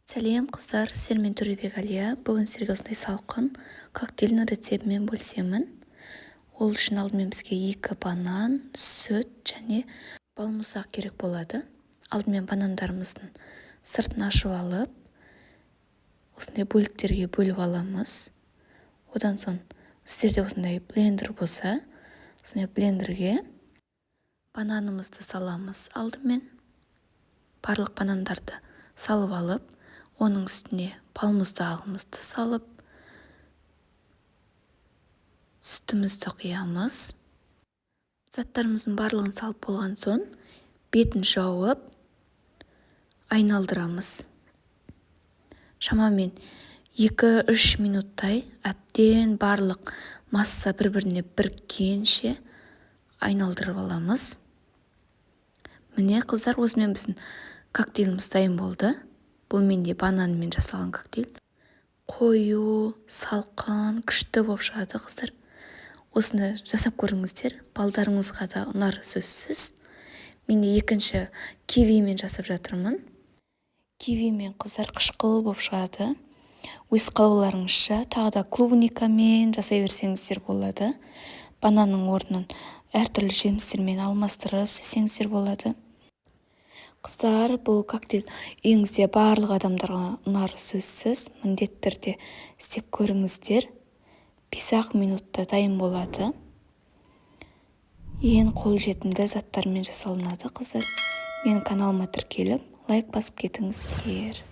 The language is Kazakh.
Сәлем қыздар, сіздермен Төребек Әлия. Бүгін сіздерге осындай салқын коктейльдің рецептімен бөлісемін. Ол үшін алдымен бізге 2 банан, сүт және балмұздақ керек болады. Алдымен банандарымыздың сыртын ашып алып, осындай бөліктерге бөліп аламыз. Одан соң сіздерде осындай блендер болса, осындай блендерге бананымызды саламыз. Алдымен барлық банандарды салып алып, оның үстіне балмұздағымызды салып, сүтімізді құямыз. Заттарымыздың барлығын салып болған соң, бетін жауып, айналдырамыз. Шамамен 2-3 минуттай әбден барлық масса бір-біріне біріккенше айналдырып аламыз. Міне қыздар, осымен біздің коктейліміз дайын болды. Бұл менде бананмен жасалған коктейль. Қою, салқын, күшті болып шығады қыздар. Осыны жасап көріңіздер, балдарыңызға да ұнары сөзсіз. Менде екінші кивимен жасап жатырмын. Кивимен қыздар қышқыл болып шығады. Өз қалауларыңызша тағы да клубникамен жасай берсеңіздер болады. Бананның орнын әртүрлі жемістермен алмастырып істесеңіздер болады. Қыздар, бұл коктейль үйіңізде барлық адамдарға ұнары сөзсіз. Міндетті түрде істеп көріңіздер. 5-ақ минутта дайын болады. Ең қолжетімді заттармен жасалынады қыздар. Менің каналыма тіркеліп, лайк басып кетіңіздер.